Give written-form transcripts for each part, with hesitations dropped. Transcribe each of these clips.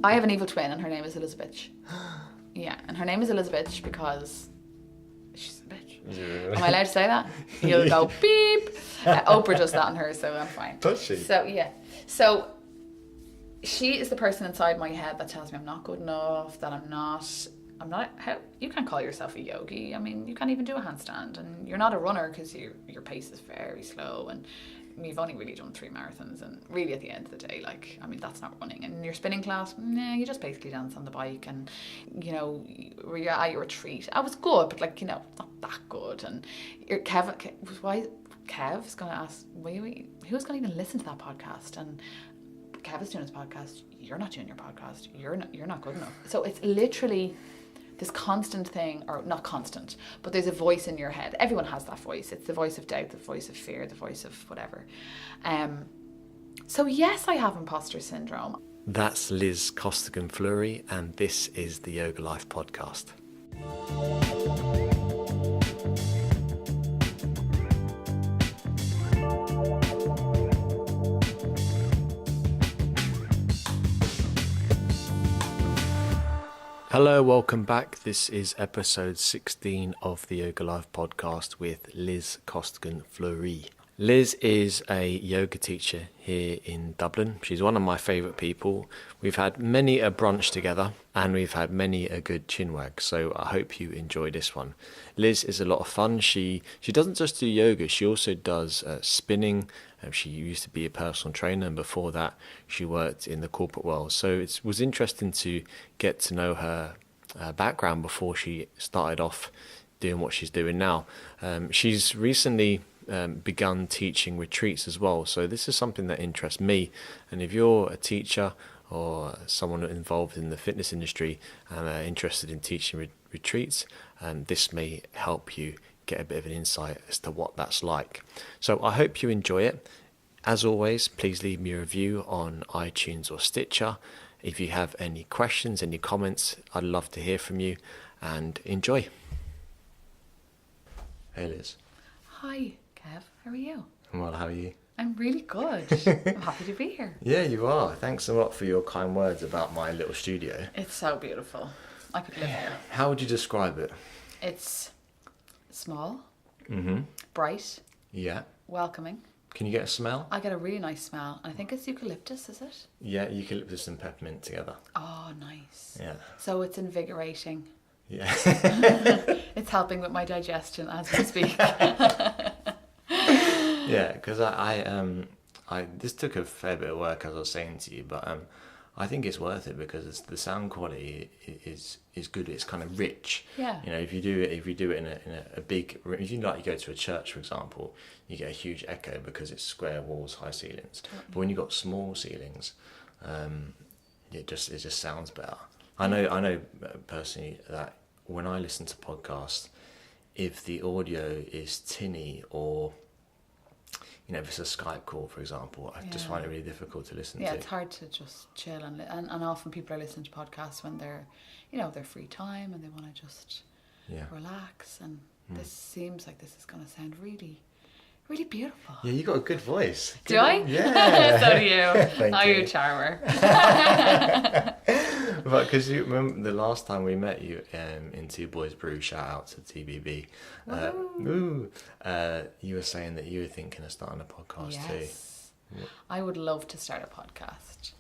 I have an evil twin and her name is Elizabeth. Yeah, and her name is Elizabeth because she's a bitch. Yeah. Am I allowed to say that? You'll go beep. Oprah does that on her, so I'm fine. Does she? So, yeah. So, she is the person inside my head that tells me I'm not good enough, that I'm not, you can't call yourself a yogi. I mean, you can't even do a handstand, and you're not a runner because your pace is very slow, and you've only really done 3 marathons, and really at the end of the day, like, I mean, that's not running. And your spinning class, you just basically dance on the bike, and, you know, you're at your retreat. I was good, but, like, you know, not that good. And Kev's going to ask, who's going to even listen to that podcast? And Kev is doing his podcast. You're not doing your podcast. You're not good enough. So it's literally this constant thing, or not constant, but there's a voice in your head. Everyone has that voice. It's the voice of doubt, the voice of fear, the voice of whatever. So yes, I have imposter syndrome. That's Liz Costigan Fleury, and this is the Yoga Life podcast. Hello, welcome back. This is episode 16 of the Yoga Life podcast with Liz Costigan Fleury. Liz is a yoga teacher here in Dublin. She's one of my favourite people. We've had many a brunch together and we've had many a good chinwag, so I hope you enjoy this one. Liz is a lot of fun. She doesn't just do yoga, she also does spinning. She used to be a personal trainer, and before that she worked in the corporate world. So it was interesting to get to know her background before she started off doing what she's doing now. She's recently begun teaching retreats as well, so this is something that interests me. And if you're a teacher or someone involved in the fitness industry and are interested in teaching retreats, this may help you get a bit of an insight as to what that's like. So I hope you enjoy it. As always, please leave me a review on iTunes or Stitcher. If you have any questions, any comments, I'd love to hear from you, and enjoy. Hey Liz. Hi Kev, how are you? I'm well, how are you? I'm really good. I'm happy to be here. Yeah, you are. Thanks a lot for your kind words about my little studio. It's so beautiful. I could live here. How would you describe it? It's small, Mm-hmm. bright, Yeah. welcoming. Can you get a smell? I get a really nice smell. I think it's eucalyptus, is it? Yeah, eucalyptus and peppermint together. Oh, nice. Yeah. So it's invigorating. Yeah. It's helping with my digestion as we speak. Yeah, because I this took a fair bit of work, as I was saying to you, but I think it's worth it because the sound quality is good. It's kind of rich. Yeah. You know, if you do it in a big room, if you go to a church, for example, you get a huge echo because it's square walls, high ceilings. Totally. But when you've got small ceilings, it just sounds better. I know personally that when I listen to podcasts, if the audio is tinny or, you know, if it's a Skype call, for example, I just find it really difficult to listen to. Yeah, it's hard to just chill and often people are listening to podcasts when they're, you know, their free time and they want to just relax. And this seems like this is going to sound really, really beautiful. Yeah, you got a good voice. Do I? Yeah. So do you. Thank you. you. A charmer. But because you remember the last time we met you in Two Boys Brew, shout out to TBB. You were saying that you were thinking of starting a podcast too. I would love to start a podcast.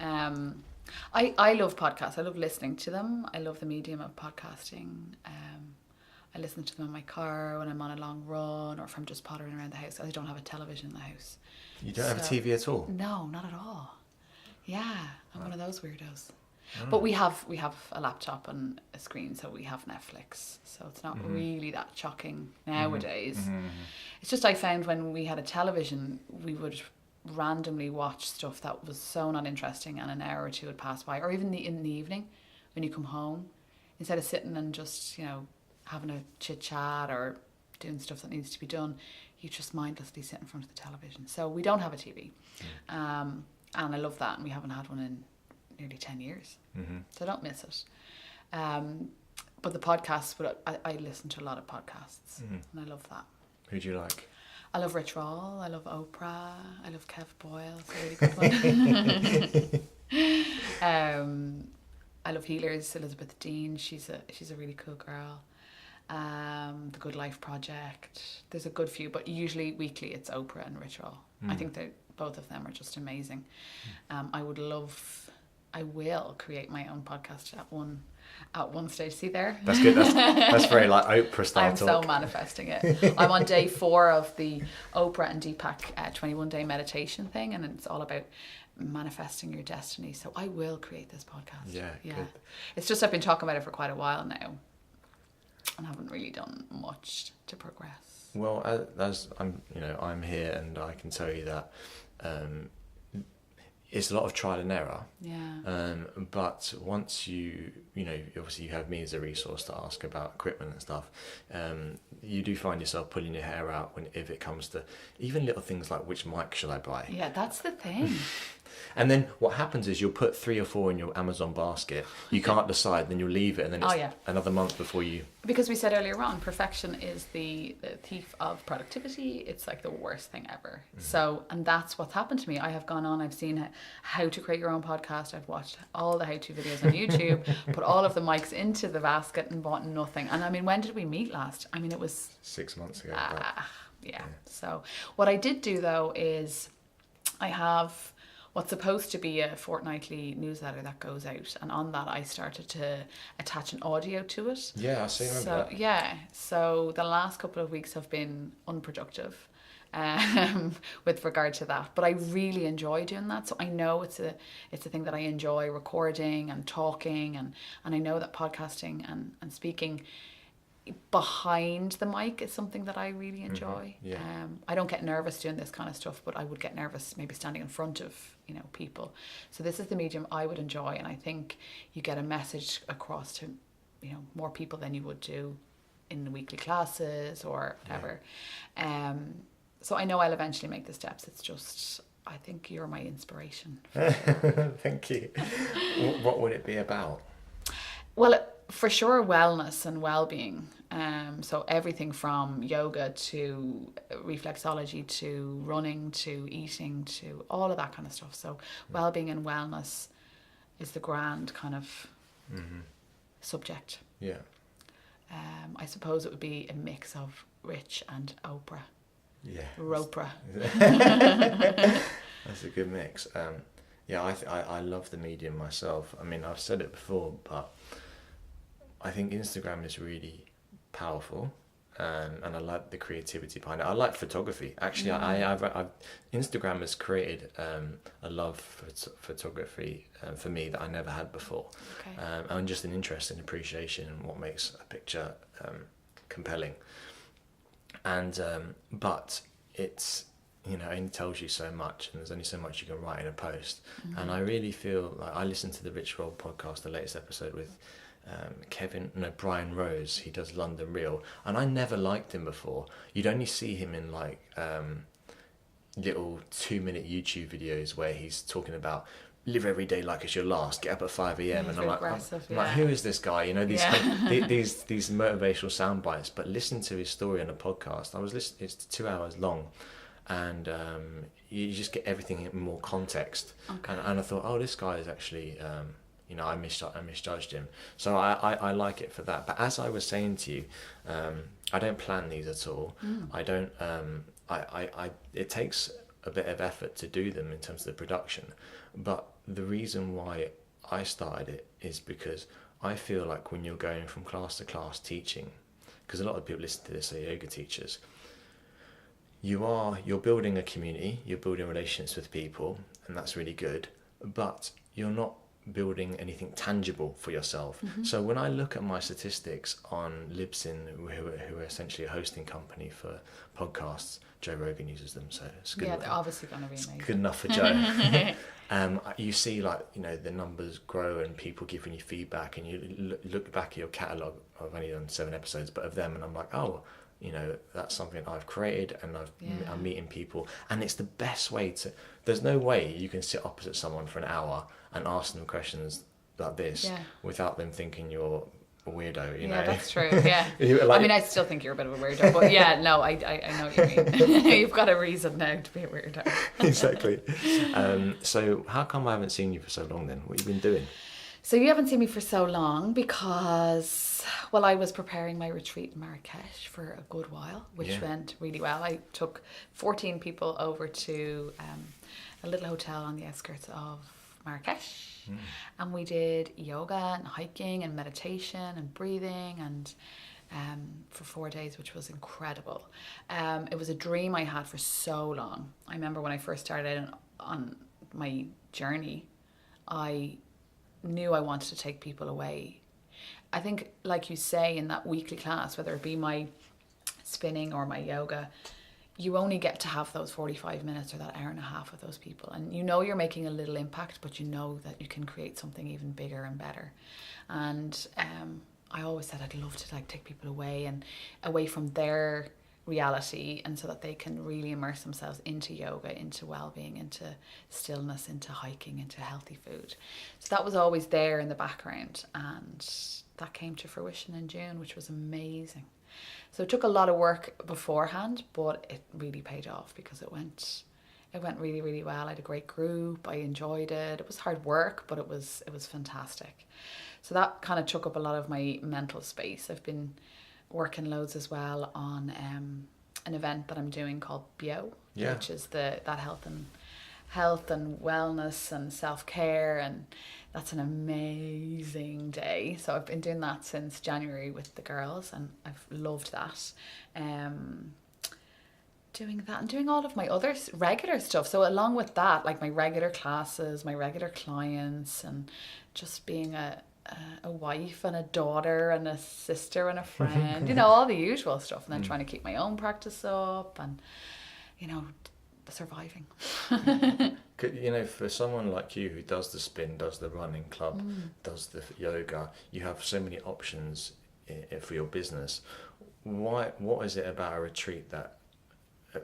I love podcasts. I love listening to them. I love the medium of podcasting. I listen to them in my car when I'm on a long run or if I'm just pottering around the house. I don't have a television in the house. You don't have a TV at all? No, not at all. Yeah, I'm one of those weirdos. But we have a laptop and a screen, so we have Netflix. So it's not really that shocking nowadays. It's just I found when we had a television, we would randomly watch stuff that was so not interesting, and an hour or two would pass by, or even in the evening when you come home, instead of sitting and just, you know, having a chit chat or doing stuff that needs to be done, you just mindlessly sit in front of the television. So we don't have a TV, and I love that, and we haven't had one in nearly 10 years, so I don't miss it. But the podcasts, I listen to a lot of podcasts, and I love that. Who do you like? I love Rich Roll, I love Oprah, I love Kev Boyle, it's a really good one. I love healers. Elizabeth Dean, she's a really cool girl. The Good Life Project. There's a good few, but usually weekly it's Oprah and Ritual. I think that both of them are just amazing. I will create my own podcast at one stage. See there? That's good. That's very like Oprah style I'm talk. so manifesting it. I'm on day 4 of the Oprah and Deepak 21-day meditation thing, and it's all about manifesting your destiny. So I will create this podcast. Yeah. Good. It's just I've been talking about it for quite a while now, and haven't really done much to progress. Well, as I'm here, and I can tell you that it's a lot of trial and error. Yeah. But once you obviously you have me as a resource to ask about equipment and stuff. You do find yourself pulling your hair out if it comes to even little things like which mic should I buy. Yeah, that's the thing. And then what happens is you'll put 3 or 4 in your Amazon basket. You can't decide, then you'll leave it, and then it's another month before you... Because we said earlier on, perfection is the thief of productivity. It's like the worst thing ever. So, and that's what's happened to me. I have gone on, I've seen how to create your own podcast. I've watched all the how-to videos on YouTube, put all of the mics into the basket and bought nothing. And I mean, when did we meet last? I mean, it was... 6 months ago. Yeah. So what I did do though is I have what's supposed to be a fortnightly newsletter that goes out, and on that I started to attach an audio to it. Yeah, I see. Remember that. Yeah, so the last couple of weeks have been unproductive with regard to that, but I really enjoy doing that. So I know it's a thing that I enjoy, recording and talking, and I know that podcasting and speaking behind the mic is something that I really enjoy. Yeah. I don't get nervous doing this kind of stuff, but I would get nervous maybe standing in front of people. So this is the medium I would enjoy, and I think you get a message across to more people than you would do in the weekly classes or whatever. So I know I'll eventually make the steps. It's just I think you're my inspiration. Thank you. What would it be about? Well, for sure, wellness and well-being. So everything from yoga to reflexology to running to eating to all of that kind of stuff. So well-being and wellness is the grand kind of subject. Yeah. I suppose it would be a mix of Rich and Oprah. Yeah. Ropra. That's a good mix. I love the medium myself. I mean, I've said it before, but I think Instagram is really powerful, and I like the creativity behind it. I like photography. Actually, Instagram has created a love for photography for me that I never had before. Okay. And just an interest and appreciation in what makes a picture compelling. And but it's it only tells you so much, and there's only so much you can write in a post. And I really feel like I listened to the Rich Roll podcast, the latest episode with Brian Rose. He does London Real, and I never liked him before. You'd only see him in like little 2-minute YouTube videos where he's talking about live every day like it's your last, get up at 5 a.m. and I'm like, who is this guy? These motivational sound bites. But listen to his story on a podcast. It's 2 hours long, and you just get everything in more context. Okay. And I thought, this guy is actually I misjudged him. So I like it for that. But as I was saying to you, I don't plan these at all. I don't. It takes a bit of effort to do them in terms of the production. But the reason why I started it is because I feel like when you're going from class to class teaching, because a lot of people listen to this are yoga teachers, you're building a community, you're building relationships with people, and that's really good. But you're not building anything tangible for yourself. So when I look at my statistics on Libsyn, who are essentially a hosting company for podcasts, Joe Rogan uses them, so it's good. Yeah, they're obviously going to be amazing. Good enough for Joe. You see the numbers grow and people giving you feedback, and you look back at your catalogue. I've only done 7 episodes, but of them, and I'm like, that's something I've created, and I'm meeting people, and it's the best way to. There's no way you can sit opposite someone for an hour and ask them questions like this without them thinking you're a weirdo, you know. Yeah, that's true. Yeah. Like, I mean, I still think you're a bit of a weirdo, but yeah, no, I know what you mean. You've got a reason now to be a weirdo. Exactly. So how come I haven't seen you for so long then? What have you been doing? So you haven't seen me for so long because, well, I was preparing my retreat in Marrakesh for a good while, which went really well. I took 14 people over to a little hotel on the outskirts of Marrakesh, and we did yoga and hiking and meditation and breathing and for 4 days, which was incredible. It was a dream I had for so long. I remember when I first started on my journey, I knew I wanted to take people away. I think, like you say, in that weekly class, whether it be my spinning or my yoga, you only get to have those 45 minutes or that hour and a half with those people. And you know you're making a little impact, but you know that you can create something even bigger and better. And I always said I'd love to like take people away from their reality, and so that they can really immerse themselves into yoga, into well-being, into stillness, into hiking, into healthy food. So that was always there in the background, and that came to fruition in June, which was amazing. So it took a lot of work beforehand, but it really paid off because it went really, really well. I had a great group. I enjoyed it. It was hard work, but it was fantastic. So that kind of took up a lot of my mental space. I've been working loads as well on an event that I'm doing called BIO, which is that health and wellness and self-care, and that's an amazing day. So I've been doing that since January with the girls, and I've loved that. Doing that and doing all of my other regular stuff. So along with that, like my regular classes, my regular clients, and just being a wife and a daughter and a sister and a friend, you know, all the usual stuff. And then trying to keep my own practice up and, you know, surviving. You know, for someone like you who does the spin, does the running club, does the yoga, you have so many options for your business. What is it about a retreat that,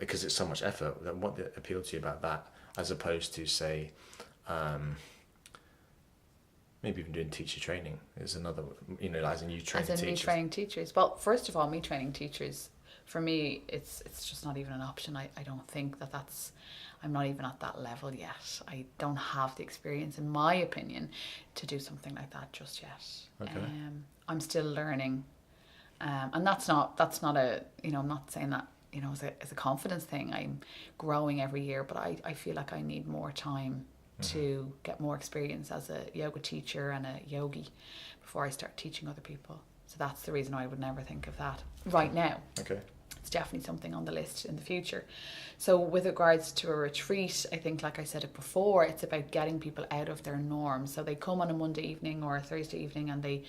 because it's so much effort, what appealed to you about that, as opposed to, say, maybe even doing teacher training is another, you know, as in you train teachers. As in me training teachers. Well, first of all, me training teachers, for me, it's just not even an option. I don't think that's, I'm not even at that level yet. I don't have the experience, in my opinion, to do something like that just yet. Okay. I'm still learning. And that's not a, you know, I'm not saying that, you know, as a confidence thing. I'm growing every year, but I feel like I need more time to get more experience as a yoga teacher and a yogi before I start teaching other people. So that's the reason I would never think of that right now. Okay. It's definitely something on the list in the future. So with regards to a retreat, I think, like I said it before, it's about getting people out of their norms. So they come on a Monday evening or a Thursday evening and they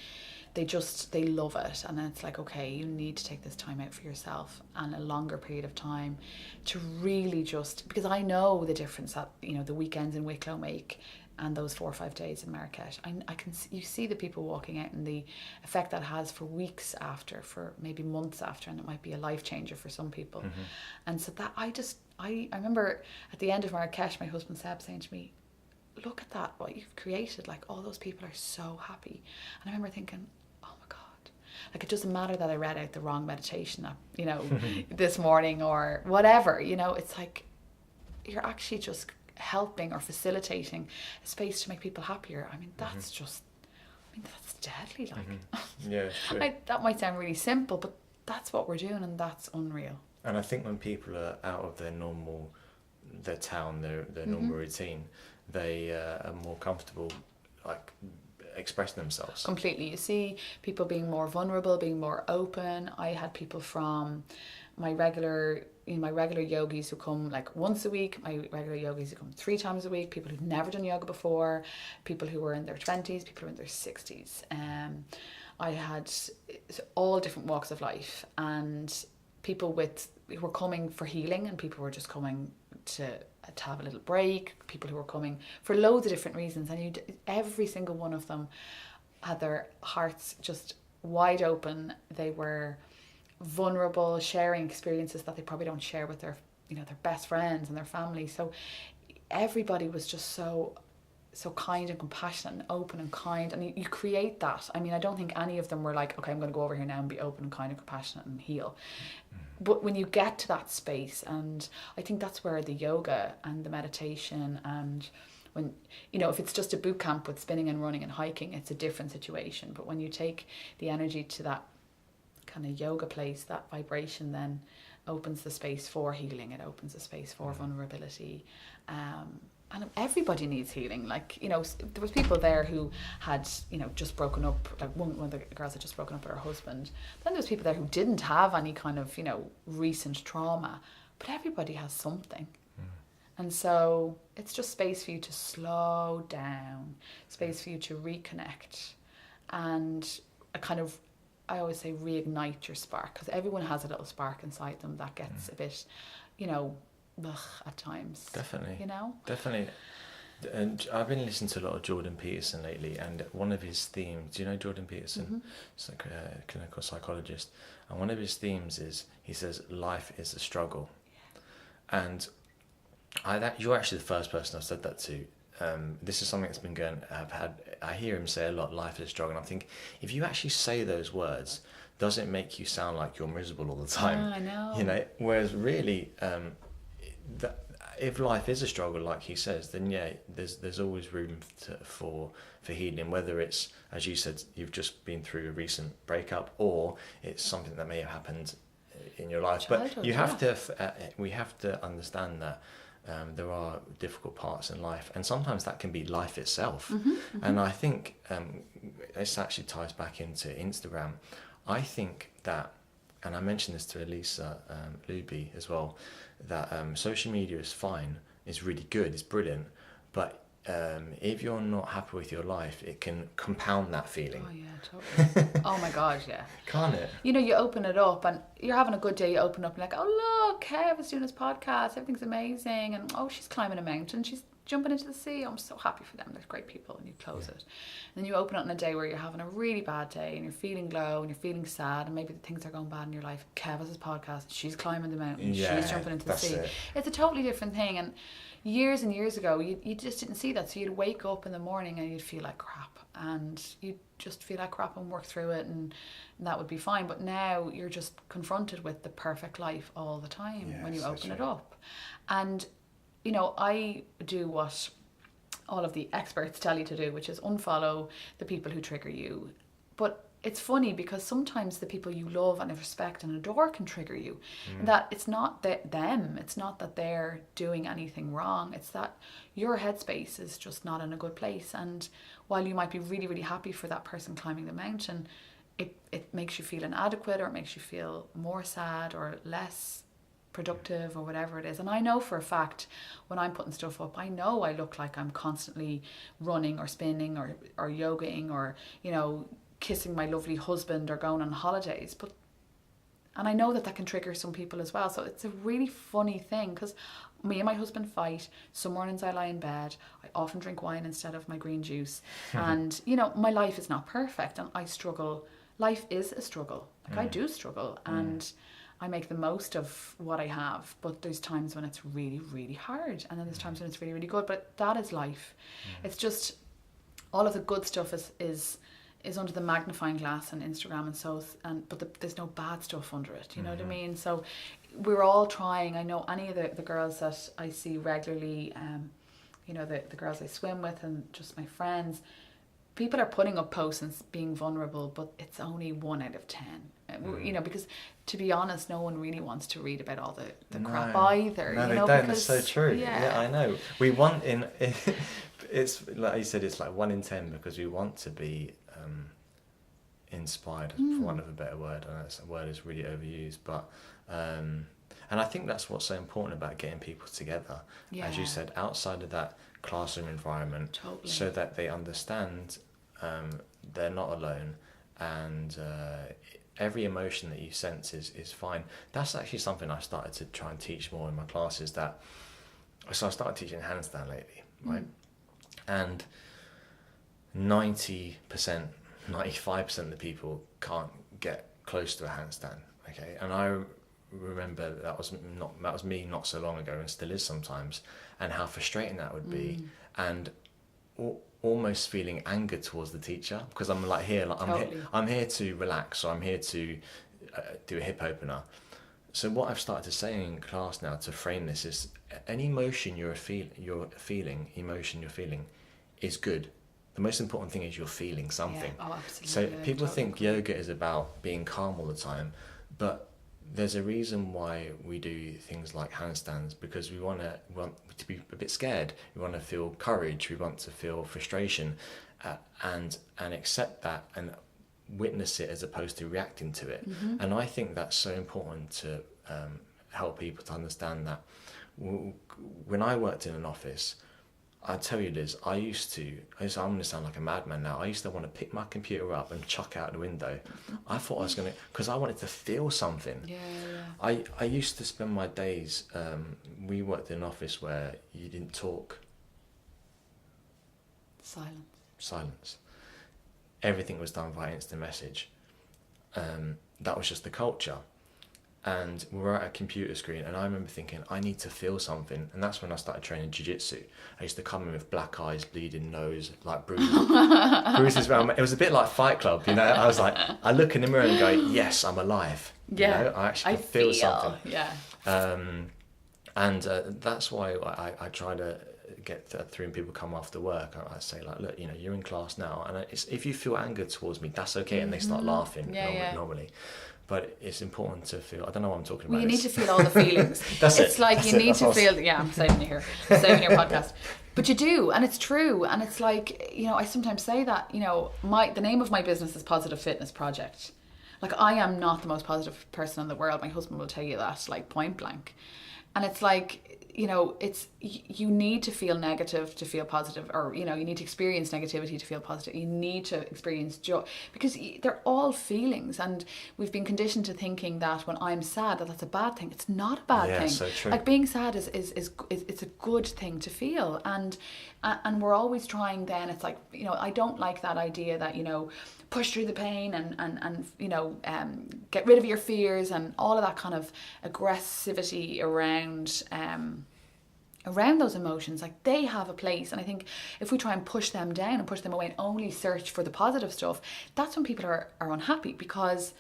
love it, and then it's like, okay, you need to take this time out for yourself and a longer period of time to really just, because I know the difference that, you know, the weekends in Wicklow make and those 4 or 5 days in Marrakesh. You see the people walking out and the effect that has for weeks after, for maybe months after, and it might be a life changer for some people. And so that I remember at the end of Marrakesh, my husband Seb saying to me, look at that, what you've created, like all those people are so happy. And I remember thinking, like, it doesn't matter that I read out the wrong meditation, you know, this morning or whatever, you know, it's like you're actually just helping or facilitating a space to make people happier. I mean, that's that's deadly. Like, yeah, true. That might sound really simple, but that's what we're doing, and that's unreal. And I think when people are out of their town, their normal routine, they are more comfortable, like, expressing themselves. Completely. You see people being more vulnerable, being more open. I had people from my regular yogis who come like once a week, my regular yogis who come 3 times a week, people who've never done yoga before, people who were in their 20s, people who were in their 60s. I had all different walks of life, and people who were coming for healing, and people were just coming to have a little break, people who were coming for loads of different reasons, and every single one of them had their hearts just wide open. They were vulnerable, sharing experiences that they probably don't share with their best friends and their family. So everybody was just so so kind and compassionate and open and kind, and you create that. I mean, I don't think any of them were like, okay, I'm going to go over here now and be open and kind and compassionate and heal. But when you get to that space, and I think that's where the yoga and the meditation, and when, you know, if it's just a boot camp with spinning and running and hiking, it's a different situation. But when you take the energy to that kind of yoga place, that vibration then opens the space for healing. It opens the space for vulnerability. And everybody needs healing. Like, you know, there was people there who had, you know, just broken up. Like one of the girls had just broken up with her husband. Then there was people there who didn't have any kind of, you know, recent trauma. But everybody has something. And so it's just space for you to slow down, space for you to reconnect, and a kind of, I always say, reignite your spark, because everyone has a little spark inside them that gets a bit, you know, ugh, at times. Definitely. You know? Definitely. And I've been listening to a lot of Jordan Peterson lately, and one of his themes, do you know Jordan Peterson? He's like a clinical psychologist. And one of his themes is, he says, life is a struggle. And you're actually the first person I've said that to. This is something that's been going, I hear him say a lot, life is a struggle. And I think, if you actually say those words, does it make you sound like you're miserable all the time? I know. You know, whereas really, if life is a struggle, like he says, then yeah, there's always room for healing, whether it's, as you said, you've just been through a recent breakup, or it's something that may have happened in your life. But you have to, we have to understand that there are difficult parts in life, and sometimes that can be life itself. And I think this actually ties back into Instagram. I think that, and I mentioned this to Elisa Luby as well, that social media is fine, it's really good, it's brilliant, but if you're not happy with your life, it can compound that feeling. Oh yeah, totally. Oh my God, yeah. Can't it? You know, you open it up and you're having a good day, you open up and like, oh look, Kev is doing his podcast, everything's amazing, and oh, she's climbing a mountain, she's jumping into the sea, I'm so happy for them, they're great people, and you close it. And then you open it on a day where you're having a really bad day and you're feeling low and you're feeling sad, and maybe things are going bad in your life. Kev has his podcast, she's climbing the mountain, she's jumping into the sea. It's a totally different thing. And years and years ago, you just didn't see that. So you'd wake up in the morning and you'd feel like crap, and you'd just feel like crap and work through it, and that would be fine. But now you're just confronted with the perfect life all the time when you open it up. And, you know, I do what all of the experts tell you to do, which is unfollow the people who trigger you. But it's funny because sometimes the people you love and respect and adore can trigger you. And that it's not them, it's not that they're doing anything wrong, it's that your headspace is just not in a good place. And while you might be really, really happy for that person climbing the mountain, it makes you feel inadequate, or it makes you feel more sad or less productive or whatever it is. And I know for a fact, when I'm putting stuff up, I know I look like I'm constantly running or spinning or yogaing, or, you know, kissing my lovely husband or going on holidays. And I know that can trigger some people as well. So it's a really funny thing, because me and my husband fight. Some mornings I lie in bed, I often drink wine instead of my green juice. And, you know, my life is not perfect and I struggle. Life is a struggle. Like I do struggle, and I make the most of what I have, but there's times when it's really, really hard, and then there's times when it's really, really good. But that is life. It's just all of the good stuff is under the magnifying glass on Instagram, but there's no bad stuff under it. You know what I mean? So we're all trying. I know any of the girls that I see regularly, you know, the girls I swim with and just my friends, people are putting up posts and being vulnerable, but it's only 1 out of 10. You know, because to be honest, no one really wants to read about all the crap either. No, you they know, don't. because, That's so true. Yeah, I know. We want it's like you said, it's like 1 in 10, because we want to be inspired, for want of a better word. I know that word is really overused, but and I think that's what's so important about getting people together, as you said, outside of that classroom environment, so that they understand they're not alone, and every emotion that you sense is fine. That's actually something I started to try and teach more in my classes. So I started teaching handstand lately, right? And 90%, 95% of the people can't get close to a handstand, okay? And I remember that was me not so long ago, and still is sometimes, and how frustrating that would be. And almost feeling anger towards the teacher, because I'm like here, like Totally. I'm here to relax, or I'm here to do a hip opener. So what I've started to say in class now to frame this is any emotion you're feeling is good. The most important thing is you're feeling something. Yeah. Oh, absolutely. So people Totally think agree. yoga is about being calm all the time, but there's a reason why we do things like handstands, because we want to be a bit scared. We want to feel courage. We want to feel frustration, and accept that and witness it as opposed to reacting to it. Mm-hmm. And I think that's so important to help people to understand that. When I worked in an office, I tell you, Liz, I'm going to sound like a madman now. I used to want to pick my computer up and chuck it out the window. I thought I was going to, because I wanted to feel something. Yeah. I used to spend my days, we worked in an office where you didn't talk. Silence. Everything was done via instant message. That was just the culture. And we were at a computer screen, and I remember thinking, I need to feel something. And that's when I started training jiu-jitsu. I used to come in with black eyes, bleeding nose, like bruises around. It was a bit like Fight Club, you know. I was like, I look in the mirror and go, yes, I'm alive. Yeah. You know? I actually feel something. Yeah. And that's why I try to get through when people come after work. I say, like, look, you know, you're in class now, and if you feel anger towards me, that's okay. And they start laughing normally. But it's important to feel. I don't know what I'm talking about. Well, you need to feel all the feelings. It's like you need to feel. Yeah, I'm saving you here, saving your podcast. But you do, and it's true. And it's like, you know, I sometimes say that, you know, the name of my business is Positive Fitness Project. Like, I am not the most positive person in the world. My husband will tell you that, like, point blank. And it's like, you know, you need to feel negative to feel positive, or, you know, you need to experience negativity to feel positive. You need to experience joy, because they're all feelings, and we've been conditioned to thinking that when I'm sad, that's a bad thing. It's not a bad thing. So true. Like, being sad is it's a good thing to feel, and we're always trying. Then it's like, you know, I don't like that idea that, you know, push through the pain and you know, get rid of your fears and all of that kind of aggressivity around those emotions. Like, they have a place, and I think if we try and push them down and push them away and only search for the positive stuff, that's when people are unhappy, because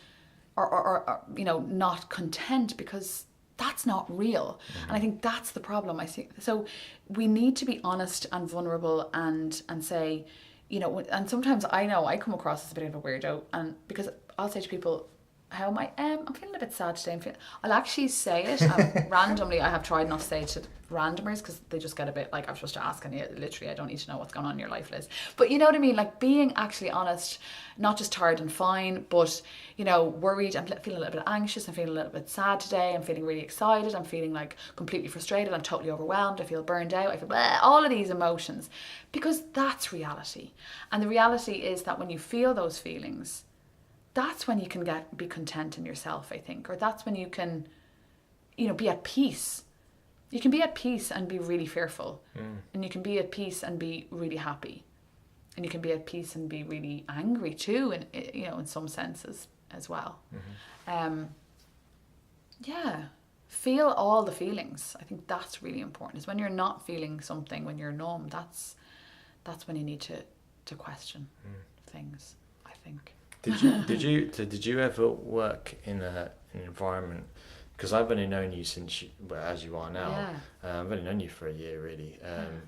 or you know, not content, because that's not real. And I think that's the problem I see. So we need to be honest and vulnerable and say, you know, and sometimes I know I come across as a bit of a weirdo, and because I'll say to people, how am I? I'm feeling a bit sad today. I'll actually say it randomly. I have tried not to say it to randomers, because they just get a bit like, I'm supposed to ask, and literally, I don't need to know what's going on in your life, Liz. But you know what I mean? Like, being actually honest, not just tired and fine, but, you know, worried. I'm feeling a little bit anxious. I'm feeling a little bit sad today. I'm feeling really excited. I'm feeling like completely frustrated. I'm totally overwhelmed. I feel burned out. I feel all of these emotions, because that's reality. And the reality is that when you feel those feelings, that's when you can be content in yourself, I think. Or that's when you can, you know, be at peace. You can be at peace and be really fearful. And you can be at peace and be really happy. And you can be at peace and be really angry too, and, you know, in some senses as well. Yeah. Feel all the feelings. I think that's really important. Is when you're not feeling something, when you're numb, that's when you need to question things, I think. Did you ever work in an environment? Because I've only known you since as you are now. Yeah. I've only known you for a year, really,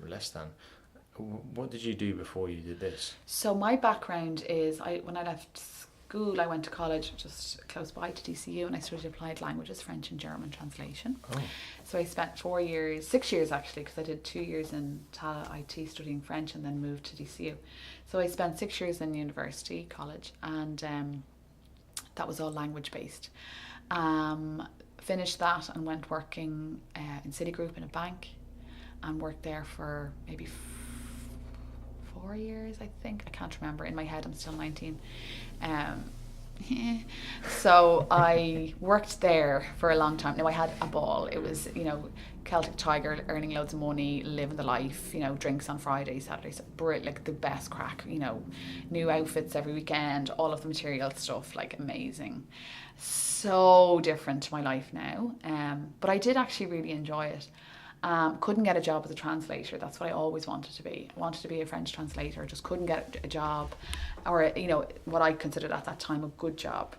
less than. What did you do before you did this? So my background is, when I left school, I went to college just close by to DCU, and I studied applied languages, French and German translation. Oh. So I spent 6 years actually, because I did 2 years in Tala IT studying French, and then moved to DCU. So I spent 6 years in university, college, and that was all language based. Finished that and went working in Citigroup in a bank, and worked there for maybe 4 years, I think. I can't remember. In my head, I'm still 19. So I worked there for a long time. Now, I had a ball. It was, you know, Celtic Tiger, earning loads of money, living the life, you know, drinks on Fridays, Saturdays, like the best crack, you know, new outfits every weekend, all of the material stuff, like amazing. So different to my life now. But I did actually really enjoy it. Couldn't get a job as a translator. That's what I always wanted to be. I wanted to be a French translator. Just couldn't get a job, or what I considered at that time a good job.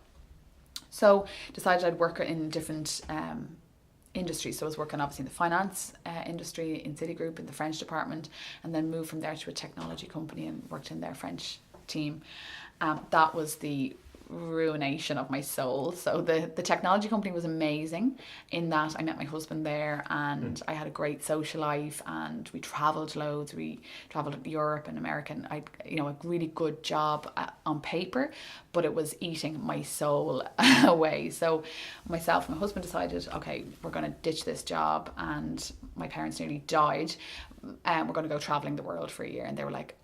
So decided I'd work in different industries. So I was working obviously in the finance industry in Citigroup in the French department, and then moved from there to a technology company and worked in their French team. That was the ruination of my soul. So the technology company was amazing in that I met my husband there, and I had a great social life, and we traveled loads. We traveled to Europe and America, and I a really good job on paper, but it was eating my soul away. So myself and my husband decided, okay, we're going to ditch this job, and my parents nearly died, and we're going to go traveling the world for a year. And they were like,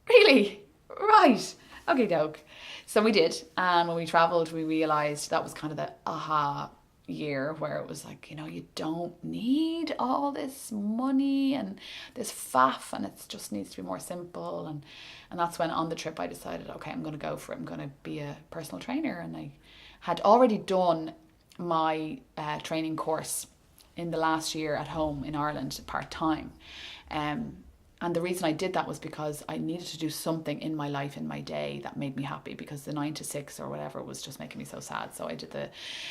really? Right. Okay, doke. So we did. And when we traveled, we realized that was kind of the aha year where it was like, you don't need all this money and this faff, and it just needs to be more simple. And that's when on the trip I decided, okay, I'm going to go for it. I'm going to be a personal trainer. And I had already done my training course in the last year at home in Ireland part-time. And the reason I did that was because I needed to do something in my life, in my day, that made me happy, because the 9 to 6 or whatever was just making me so sad. So I did the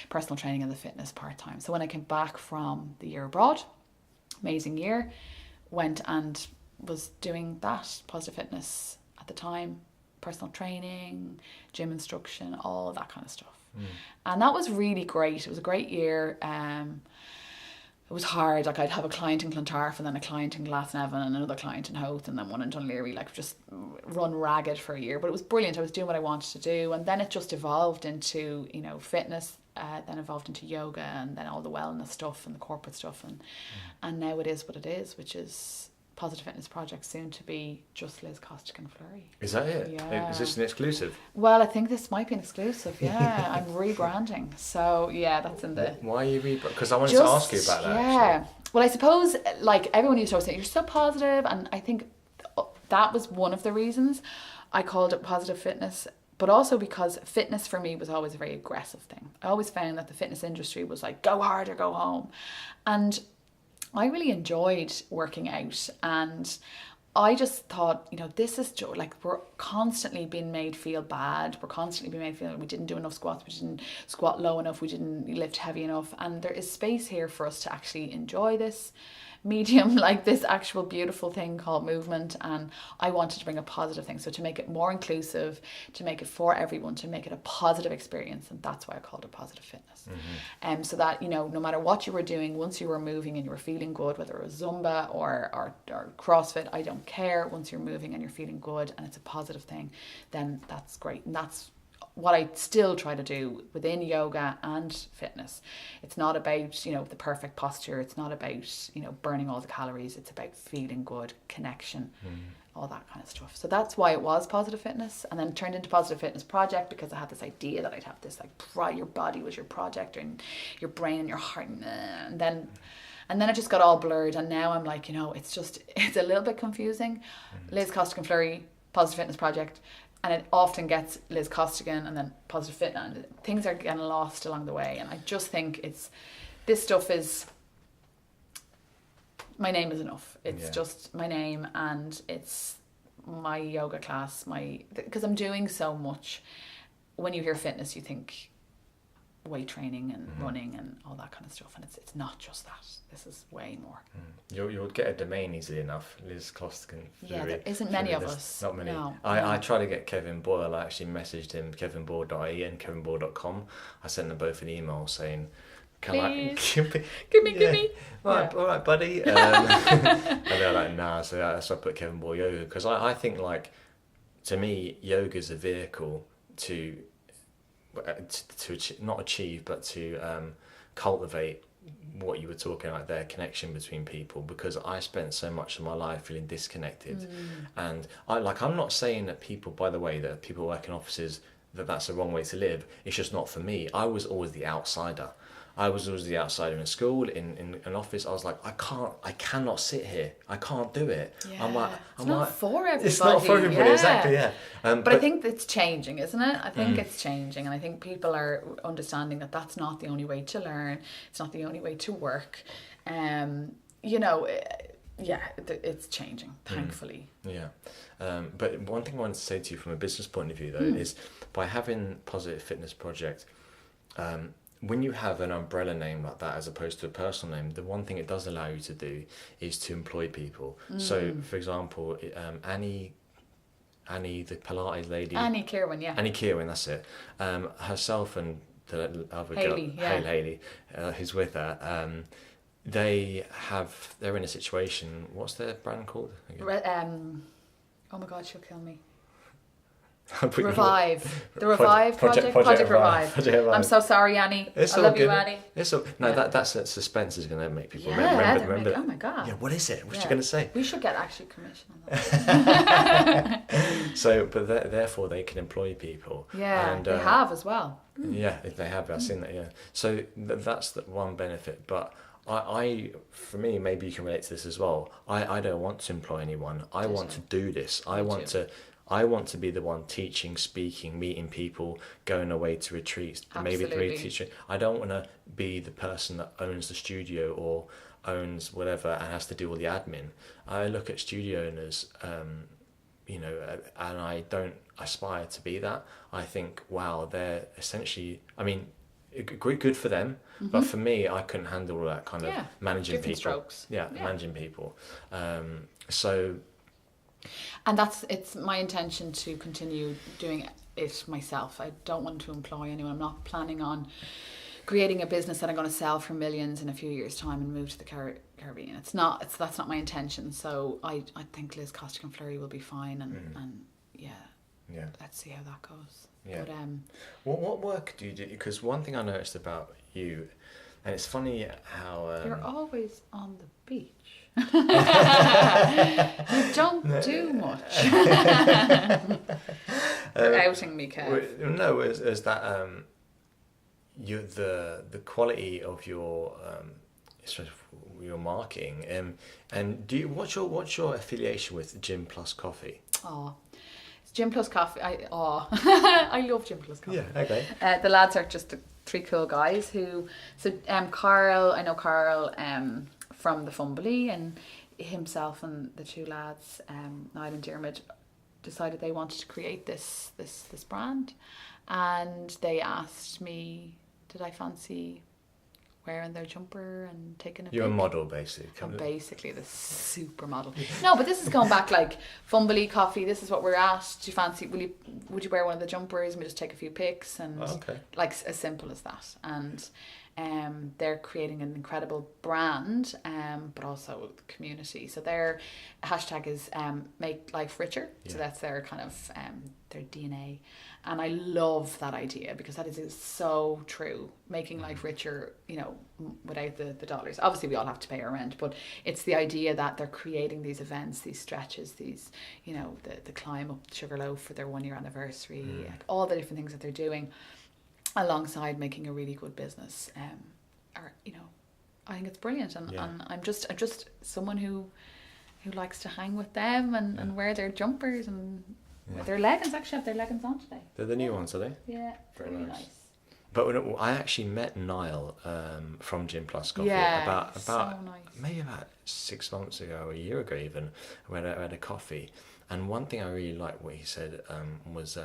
personal training and the fitness part-time. So when I came back from the year abroad, amazing year, went and was doing that, positive fitness at the time, personal training, gym instruction, all that kind of stuff. And that was really great. It was a great year. It was hard. Like, I'd have a client in Clontarf and then a client in Glasnevin and another client in Howth and then one in Dunleary, like just run ragged for a year. But it was brilliant. I was doing what I wanted to do. And then it just evolved into, fitness, then evolved into yoga, and then all the wellness stuff and the corporate stuff. And now it is what it is, which is Positive Fitness Project, soon to be just Liz Costigan Fleury. Is that it? Yeah. Is this an exclusive? Well, I think this might be an exclusive, yeah. I'm rebranding. So, yeah, that's in the... Why are you rebranding? Because I wanted to ask you about that, actually. Well, I suppose, like, everyone used to always say, you're so positive, and I think that was one of the reasons I called it Positive Fitness, but also because fitness for me was always a very aggressive thing. I always found that the fitness industry was like, go hard or go home. And I really enjoyed working out, and I just thought, this is like, we're constantly being made feel bad. We're constantly being made feel like we didn't do enough squats, we didn't squat low enough, we didn't lift heavy enough. And there is space here for us to actually enjoy this medium, like this actual beautiful thing called movement. And I wanted to bring a positive thing, so to make it more inclusive, to make it for everyone, to make it a positive experience. And that's why I called it Positive Fitness. So that no matter what you were doing, once you were moving and you were feeling good, whether it was Zumba or CrossFit, I don't care, once you're moving and you're feeling good and it's a positive thing, then that's great. And that's what I still try to do within yoga and fitness. It's not about, the perfect posture. It's not about, burning all the calories. It's about feeling good, connection, all that kind of stuff. So that's why it was Positive Fitness, and then it turned into Positive Fitness Project, because I had this idea that I'd have this, like, your body was your project, and your brain and your heart, and then it just got all blurred. And now I'm like, it's a little bit confusing. Liz Costigan Fleury, Positive Fitness Project. And it often gets Liz Costigan and then Positive Fitness, and things are getting lost along the way. And I just think this stuff is, my name is enough. It's just my name, and it's my yoga class, because I'm doing so much. When you hear fitness, you think weight training and running and all that kind of stuff, and it's not just that. This is way more. You'll get a domain easily enough, Liz Costigan Fleury. Yeah, there isn't many of us. Not many. No. I tried to get Kevin Boyle. I actually messaged him, kevinboyleyoga.ie and kevinboyle.com. I sent them both an email saying, give me. All right, buddy. And they're like, nah. So I put Kevin Boyle Yoga, because I think, like, to me, yoga is a vehicle to not achieve, but to cultivate what you were talking about there, connection between people. Because I spent so much of my life feeling disconnected, and I'm not saying that people, by the way, that people work in offices, that's the wrong way to live. It's just not for me. I was always the outsider. I was always the outsider in school, in an office. I was like, I cannot sit here. I can't do it. Yeah. It's not for everybody. It's not for everybody, exactly, yeah. But I think it's changing, isn't it? I think it's changing, and I think people are understanding that that's not the only way to learn. It's not the only way to work. it's changing, thankfully. Yeah. But one thing I wanted to say to you from a business point of view, though, is by having Positive Fitness Project, when you have an umbrella name like that as opposed to a personal name, the one thing it does allow you to do is to employ people. So, for example, Annie, the Pilates lady... Annie Kirwan, yeah. Annie Kirwan, that's it. Herself and the other Hayley, girl, Hayley, who's with her, they're in a situation... What's their brand called? Oh my God, she'll kill me. Revive. The Revive Project Revive. I'm so sorry, Annie. I love you, Annie. That's suspense is going to make people remember. Oh my God. Yeah, what is it? What's she going to say? We should get actually commission on that. But therefore they can employ people. Yeah, and they have as well. Yeah, they have. I've seen that. Yeah. So that's the one benefit. But for me, maybe you can relate to this as well. I don't want to employ anyone. I want to do this. I want to be the one teaching, speaking, meeting people, going away to retreats. Absolutely. Maybe the teacher. I don't want to be the person that owns the studio or owns whatever and has to do all the admin. I look at studio owners, and I don't aspire to be that. I think, wow, they're essentially, good for them, but for me, I couldn't handle all that kind of managing people. Strokes. Yeah, managing people. And it's my intention to continue doing it myself. I don't want to employ anyone. I'm not planning on creating a business that I'm going to sell for millions in a few years' time and move to the Caribbean. That's not my intention. So I think Liz Costigan Fleury will be fine, and let's see how that goes. Yeah. But what work do you do? Because one thing I noticed about you, and it's funny how you're always on the beach. You don't do much. You're outing me, Kev. No, is that the quality of your marketing, and what's your affiliation with Gym Plus Coffee? It's Gym Plus Coffee. I love Gym Plus Coffee. Yeah, okay. The lads are just three cool guys Carl, I know Carl from the Fumbly, and himself and the two lads, Niall and Dermot, decided they wanted to create this brand, and they asked me, did I fancy wearing their jumper and taking a You're pic? a model, basically. I'm basically the supermodel. No, but this is going back like Fumbly Coffee. This is what we're at. Do you fancy? Would you wear one of the jumpers? And we just take a few pics and like as simple as that. And they're creating an incredible brand, but also community. So their hashtag is make life richer. Yeah. So that's their kind of their DNA. And I love that idea because that is so true. Making life richer, without the dollars. Obviously, we all have to pay our rent, but it's the idea that they're creating these events, these stretches, these, the climb up Sugarloaf for their 1 year anniversary, like all the different things that they're doing, alongside making a really good business. I think it's brilliant, and I'm just someone who likes to hang with them and wear their jumpers and. Yeah. Their leggings, actually have their leggings on today. They're the new ones, are they? Yeah, very really nice. But I actually met Niall from Gym Plus Coffee about so nice. Maybe about 6 months ago, or a year ago even. We had a coffee, and one thing I really liked what he said was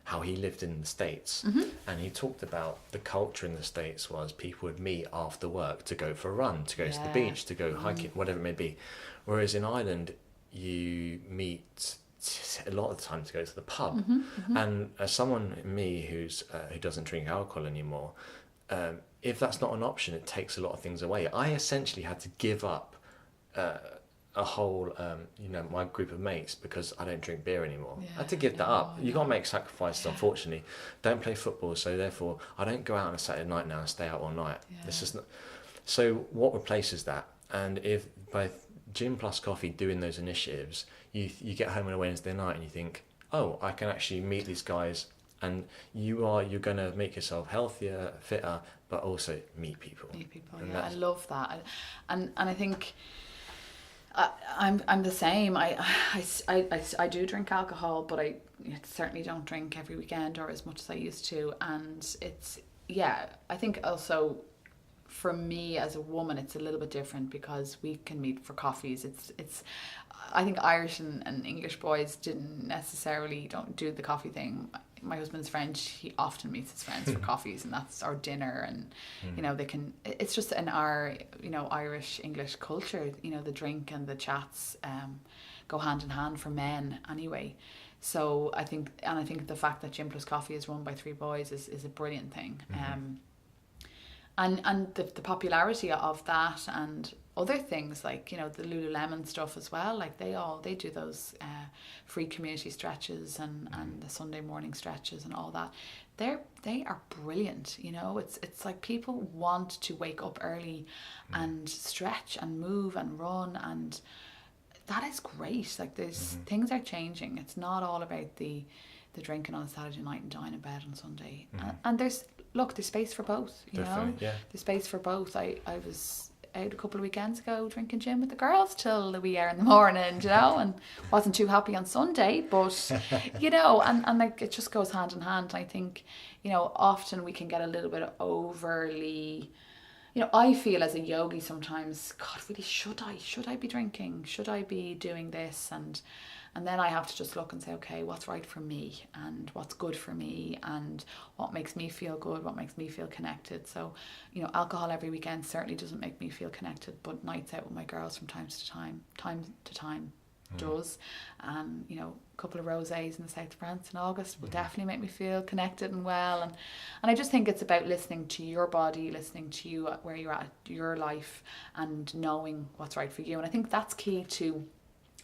how he lived in the States, and he talked about the culture in the States was people would meet after work to go for a run, to go to the beach, to go hiking, whatever it may be. Whereas in Ireland, you meet a lot of the time to go to the pub, and as someone who doesn't drink alcohol anymore, if that's not an option, it takes a lot of things away. I essentially had to give up a whole my group of mates because I don't drink beer anymore. I had to give that up. You got to make sacrifices, unfortunately. Don't play football, so therefore I don't go out on a Saturday night now and stay out all night. This is not. So what replaces that? And if by Gym Plus Coffee doing those initiatives, you get home on a Wednesday night and you think, oh, I can actually meet these guys, and you're going to make yourself healthier, fitter, but also meet people. I love that, and I think I'm the same. I do drink alcohol, but I certainly don't drink every weekend or as much as I used to, and it's I think also for me as a woman, it's a little bit different because we can meet for coffees. I think Irish and English boys don't do the coffee thing. My husband's French, he often meets his friends for coffees, and that's our dinner. And it's just in our Irish English culture, the drink and the chats go hand in hand for men anyway. So I think the fact that Gym Plus Coffee is run by 3 boys is a brilliant thing. And the popularity of that and other things like, the Lululemon stuff as well, like they do those free community stretches and the Sunday morning stretches and all that. They are brilliant, it's like people want to wake up early and stretch and move and run, and that is great. Like things are changing. It's not all about the drinking on a Saturday night and dying in bed on Sunday. And there's space for both, Definitely, yeah. There's space for both. I was out a couple of weekends ago drinking gin with the girls till the wee hour in the morning, and wasn't too happy on Sunday, but and like it just goes hand in hand. I think, often we can get a little bit overly, I feel as a yogi sometimes, God, really, should I be drinking? Should I be doing this? And then I have to just look and say, okay, what's right for me and what's good for me and what makes me feel good, what makes me feel connected. So, alcohol every weekend certainly doesn't make me feel connected, but nights out with my girls from time to time does. And, a couple of rosés in the south of France in August will definitely make me feel connected and well. And I just think it's about listening to your body, listening to you where you're at your life and knowing what's right for you. And I think that's key to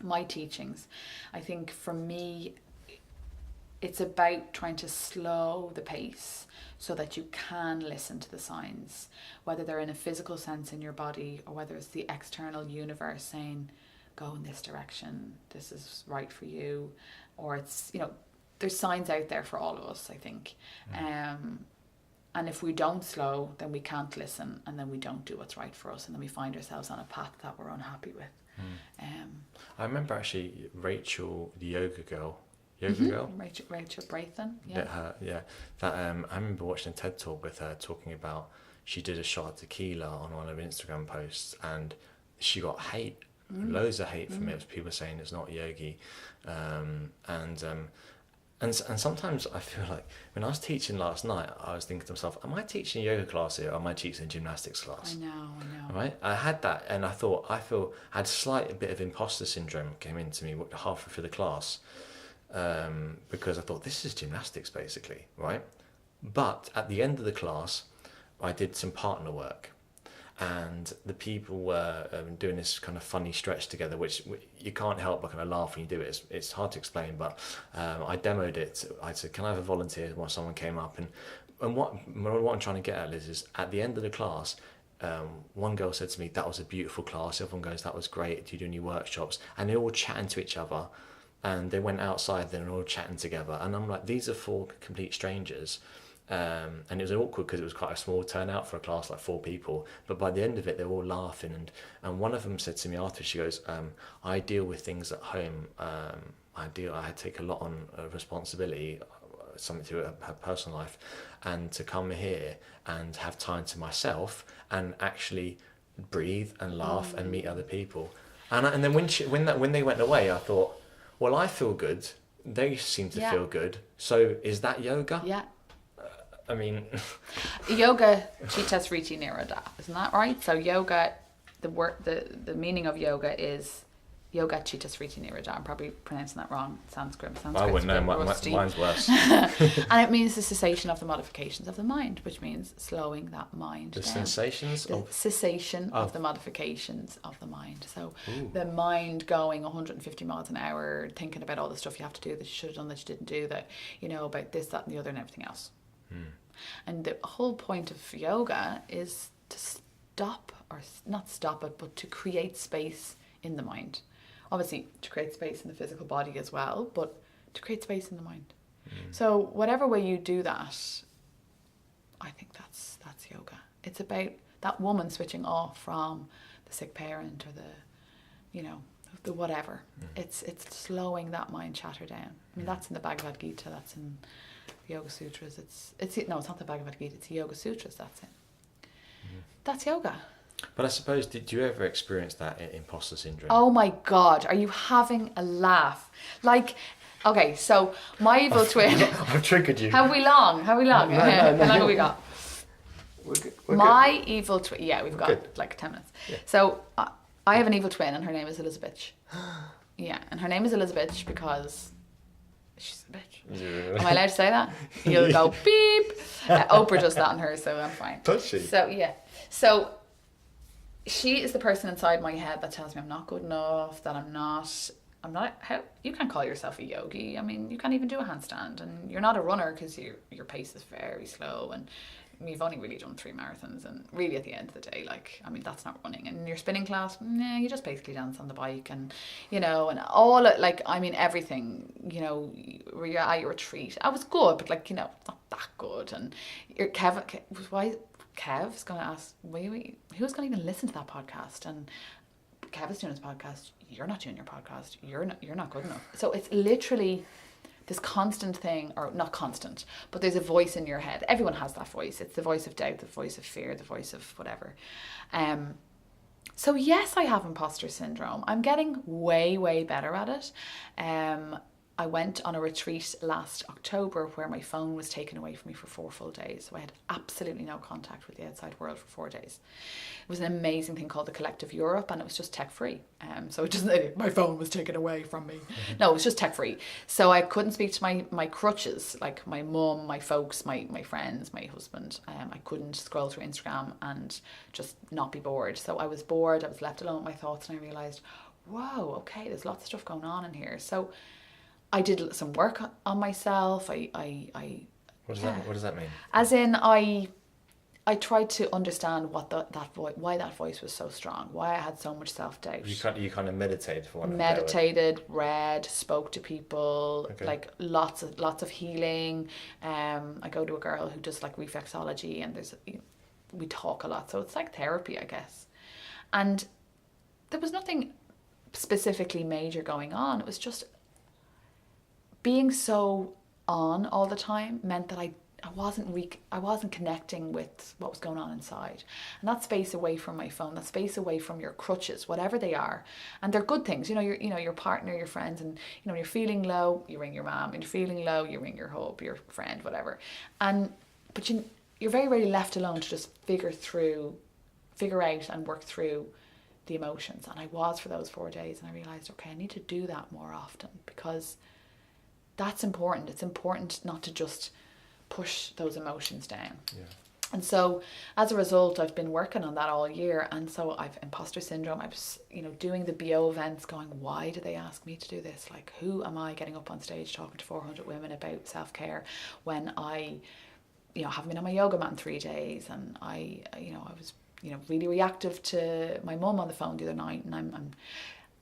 my teachings. I think for me, it's about trying to slow the pace so that you can listen to the signs, whether they're in a physical sense in your body or whether it's the external universe saying, go in this direction, this is right for you, or it's, there's signs out there for all of us, I think. And if we don't slow, then we can't listen, and then we don't do what's right for us, and then we find ourselves on a path that we're unhappy with. I remember actually Rachel, the yoga girl, Rachel Braithen. I remember watching a TED talk with her talking about she did a shot of tequila on one of her Instagram posts, and she got loads of hate from it. People saying it's not yogi, and sometimes I feel like when I was teaching last night, I was thinking to myself, am I teaching a yoga class here or am I teaching a gymnastics class? I know. Right? I had that, and I had slight bit of imposter syndrome came into me halfway through the class, because I thought this is gymnastics basically, right? But at the end of the class, I did some partner work. And the people were doing this kind of funny stretch together, which you can't help but kind of laugh when you do it. It's hard to explain, but I demoed it. I said, can I have a volunteer when someone came up? And what I'm trying to get at, Liz, is at the end of the class, one girl said to me, that was a beautiful class. Everyone goes, that was great. Do you do any workshops? And they're all chatting to each other. And they went outside, they're all chatting together. And I'm like, these are 4 complete strangers. And it was awkward because it was quite a small turnout for a class like 4 people, but by the end of it they were all laughing, and one of them said to me after, she goes, I deal with things at home, I take a lot on responsibility, something to her personal life, and to come here and have time to myself and actually breathe and laugh and meet other people, and then when they went away, I thought, well, I feel good, they seem to feel good, so is that yoga? I mean, yoga chitta sriti nirada, isn't that right? So yoga, the meaning of yoga is yoga chitta sriti nirada. I'm probably pronouncing that wrong. Sanskrit. I wouldn't know. Mine's worse. And it means the cessation of the modifications of the mind, which means slowing that mind down. Cessation of the modifications of the mind. So the mind going 150 miles an hour, thinking about all the stuff you have to do that you should have done that you didn't do, that about this, that, and the other, and everything else. And the whole point of yoga is to stop, or not stop it, but to create space in the mind. Obviously, to create space in the physical body as well, but to create space in the mind. So whatever way you do that, I think that's yoga. It's about that woman switching off from the sick parent or the whatever. It's slowing that mind chatter down. I mean, that's in the Bhagavad Gita, that's in the Yoga Sutras. It's not the Bhagavad Gita, it's the Yoga Sutras, that's it. That's yoga. But I suppose, did you ever experience that imposter syndrome? Oh my God, are you having a laugh? Like, okay, so my evil twin. I've triggered you. Have we long? No. How long have we got? We're My good. evil twin. Yeah, we've got good. like 10 minutes. Yeah. So I have an evil twin, and her name is Elizabeth. Yeah, and her name is Elizabeth because she's a bitch. Yeah. Am I allowed to say that? You'll go beep. Oprah does that on her, so I'm fine. Does she? So yeah. So she is the person inside my head that tells me I'm not good enough, that I'm not, how, you can't call yourself a yogi. I mean, you can't even do a handstand, and you're not a runner because your pace is very slow, and you've only really done 3 marathons, and really at the end of the day, like, I mean, that's not running. And your spinning class, nah, you just basically dance on the bike, and, you know, and all, like, I mean, everything, you know, where you're at your retreat, I was good, but like, you know, it's not that good. And Kev's going to ask, who's going to even listen to that podcast? And Kev is doing his podcast. You're not doing your podcast. You're not good enough. So it's literally this constant thing, or not constant, but there's a voice in your head. Everyone has that voice. It's the voice of doubt, the voice of fear, the voice of whatever. So yes, I have imposter syndrome. I'm getting way, way better at it. I went on a retreat last October where my phone was taken away from me for 4 full days. So I had absolutely no contact with the outside world for 4 days. It was an amazing thing called the Collective Europe, and it was just tech free. So it just, my phone was taken away from me. No, it was just tech free. So I couldn't speak to my crutches, like my mum, my folks, my friends, my husband. I couldn't scroll through Instagram and just not be bored. So I was bored. I was left alone with my thoughts, and I realised, whoa, okay, there's lots of stuff going on in here. So I did some work on myself. What does that mean? As in, I tried to understand what why that voice was so strong, why I had so much self-doubt. You kind of meditated for one. Meditated, read, spoke to people, okay. Like lots of healing. I go to a girl who does like reflexology, and we talk a lot, so it's like therapy, I guess. And there was nothing specifically major going on. It was just being so on all the time meant that I wasn't connecting with what was going on inside. And that space away from my phone, that space away from your crutches, whatever they are, and they're good things. Your partner, your friends, and when you're feeling low, you ring your mom. When you're feeling low, you ring your hub, your friend, whatever. But you're very rarely left alone to just figure out and work through the emotions. And I was for those 4 days, and I realized, okay, I need to do that more often, because that's important. It's important not to just push those emotions down. Yeah. And so as a result, I've been working on that all year. And so I've imposter syndrome. I was, doing the BO events going, why do they ask me to do this? Like, who am I getting up on stage talking to 400 women about self-care when I, haven't been on my yoga mat in 3 days. And I was, really reactive to my mum on the phone the other night. And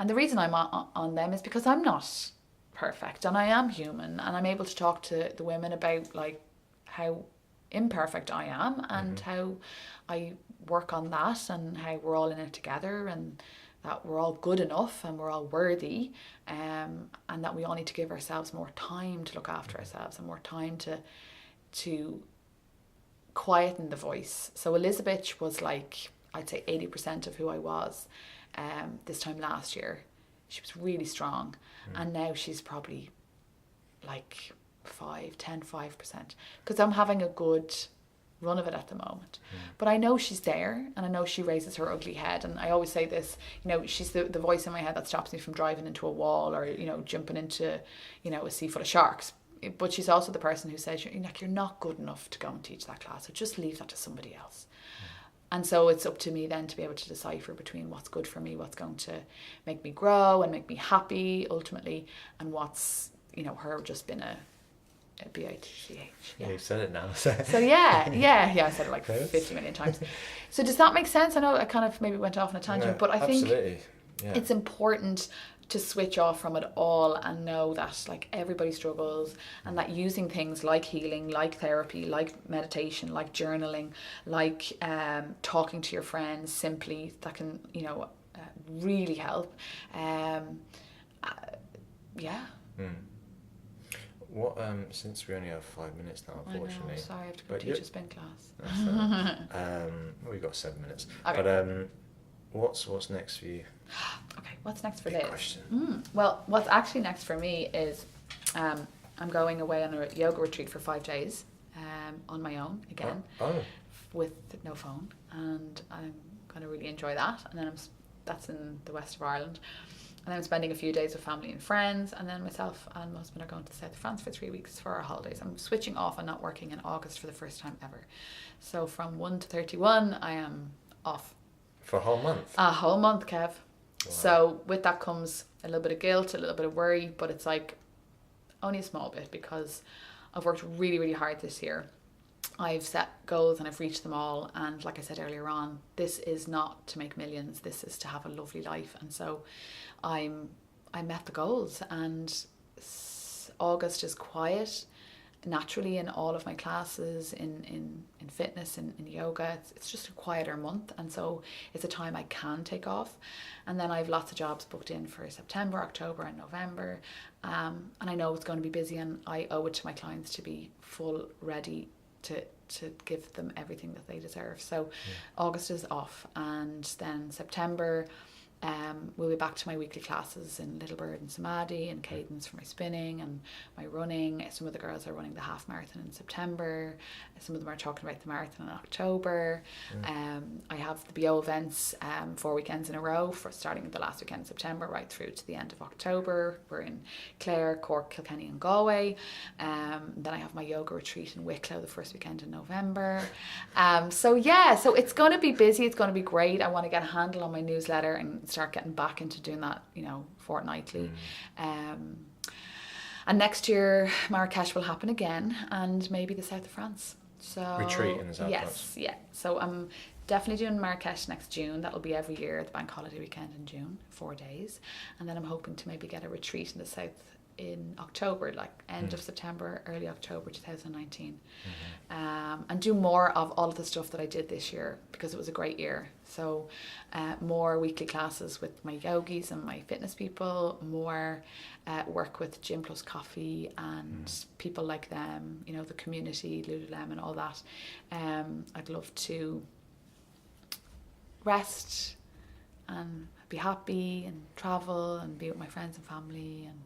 the reason I'm on them is because I'm not perfect, and I am human, and I'm able to talk to the women about like how imperfect I am, and how I work on that, and how we're all in it together, and that we're all good enough, and we're all worthy, and that we all need to give ourselves more time to look after ourselves, and more time to quieten the voice. So Elizabeth was like, I'd say 80% of who I was this time last year. She was really strong, and now she's probably like 5%, because I'm having a good run of it at the moment. But I know she's there, and I know she raises her ugly head, and I always say this, she's the voice in my head that stops me from driving into a wall, or jumping into a sea full of sharks. But she's also the person who says, you're not good enough to go and teach that class, so just leave that to somebody else. And so it's up to me then to be able to decipher between what's good for me, what's going to make me grow and make me happy ultimately, and what's, her just been a B-I-T-C-H. Yeah, you've said it now. So yeah, I said it like 50 million times. So does that make sense? I know I kind of maybe went off on a tangent, but I think it's important to switch off from it all and know that like everybody struggles, and that using things like healing, like therapy, like meditation, like journaling, like talking to your friends simply, that can really help. what? Since we only have 5 minutes now, unfortunately. I know, sorry, I have to go But teach a spin class. Well, we've got 7 minutes. Okay. But what's next for you? Okay, what's next for Big Liz? question. Well, what's actually next for me is I'm going away on a yoga retreat for 5 days on my own again, with no phone, and I'm going to really enjoy that. And then that's in the west of Ireland. And then I'm spending a few days with family and friends, and then myself and my husband are going to the south of France for 3 weeks for our holidays. I'm switching off and not working in August for the first time ever. So from 1 to 31, I am off. For a whole month? A whole month, Kev. Wow. So with that comes a little bit of guilt, a little bit of worry, but it's like only a small bit because I've worked really, really hard this year. I've set goals and I've reached them all. And like I said earlier on, this is not to make millions. This is to have a lovely life. And so I met the goals, and August is quiet naturally in all of my classes, in fitness, in yoga. It's just a quieter month, and so it's a time I can take off. And then I have lots of jobs booked in for September, October and November, and I know it's going to be busy, and I owe it to my clients to be full ready to give them everything that they deserve. So August is off, and then September we'll be back to my weekly classes in Little Bird and Samadhi, and Cadence for my spinning and my running. Some of the girls are running the half marathon in September. Some of them are talking about the marathon in October. I have the BO events 4 weekends in a row, for starting the last weekend in September right through to the end of October. We're in Clare, Cork, Kilkenny and Galway. Then I have my yoga retreat in Wicklow the first weekend in November. So it's going to be busy. It's going to be great. I want to get a handle on my newsletter and start getting back into doing that, fortnightly. And next year Marrakesh will happen again, and maybe the south of France. So retreat in the south of France. Yeah. So I'm definitely doing Marrakesh next June. That'll be every year, the bank holiday weekend in June, 4 days. And then I'm hoping to maybe get a retreat in the south in October, like end of September, early October 2019, and do more of all of the stuff that I did this year, because it was a great year. So more weekly classes with my yogis and my fitness people, more work with Gym Plus Coffee and people like them, the community, Lululemon, all that. I'd love to rest and be happy and travel and be with my friends and family. And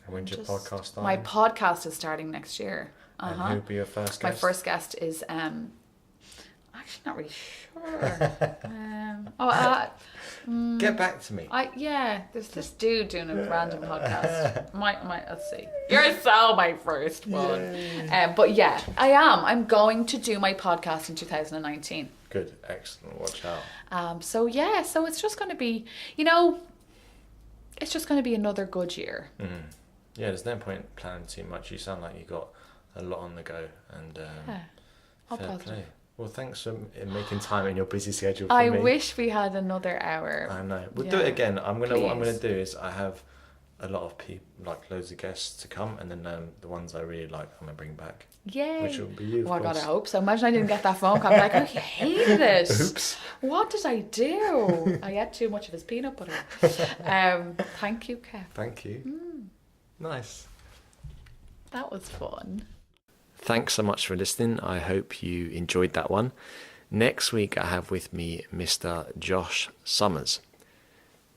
when's your podcast starting? My podcast is starting next year. And who'll be your first guest? My first guest is actually not really sure. Get back to me. There's this dude doing a random podcast. Let's see. You're so my first one. But yeah, I'm going to do my podcast in 2019. Good, excellent. Watch out. So it's just going to be, it's just going to be another good year. Yeah, there's no point planning too much. You sound like you got a lot on the go, and all fair positive. play. Well, thanks for making time in your busy schedule for I me. wish we had another hour. I know. We'll do it again. What I'm gonna do is I have a lot of people, like loads of guests to come, and then the ones I really like, I'm gonna bring back. Yay! Which will be you. Oh God, I hope so. Imagine I didn't get that phone call. I'm like, I hated it. Oops. What did I do? I ate too much of his peanut butter. Thank you, Kev. Thank you. Nice. That was fun. Thanks so much for listening. I hope you enjoyed that one. Next week I have with me Mr. Josh Summers.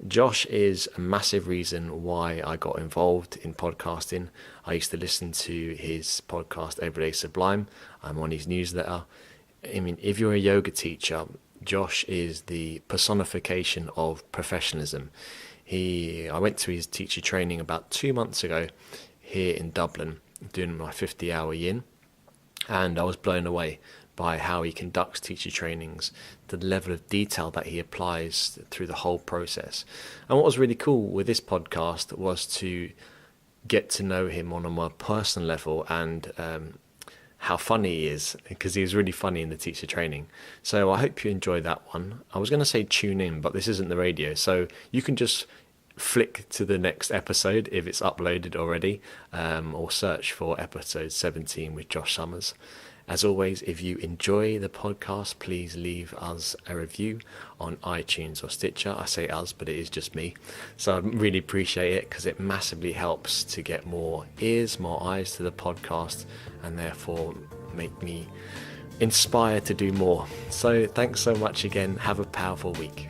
Josh is a massive reason why I got involved in podcasting. I used to listen to his podcast Everyday Sublime. I'm on his newsletter. I mean, if you're a yoga teacher, Josh is the personification of professionalism. I went to his teacher training about 2 months ago here in Dublin, doing my 50-hour yin, and I was blown away by how he conducts teacher trainings, the level of detail that he applies through the whole process. And what was really cool with this podcast was to get to know him on a more personal level, and how funny he is, because he was really funny in the teacher training. So I hope you enjoy that one. I was going to say tune in, but this isn't the radio, so you can just flick to the next episode if it's uploaded already, or search for episode 17 with Josh Summers. As always, if you enjoy the podcast, please leave us a review on iTunes or Stitcher. I say us, but it is just me. So I really appreciate it because it massively helps to get more ears, more eyes to the podcast, and therefore make me inspired to do more. So thanks so much again. Have a powerful week.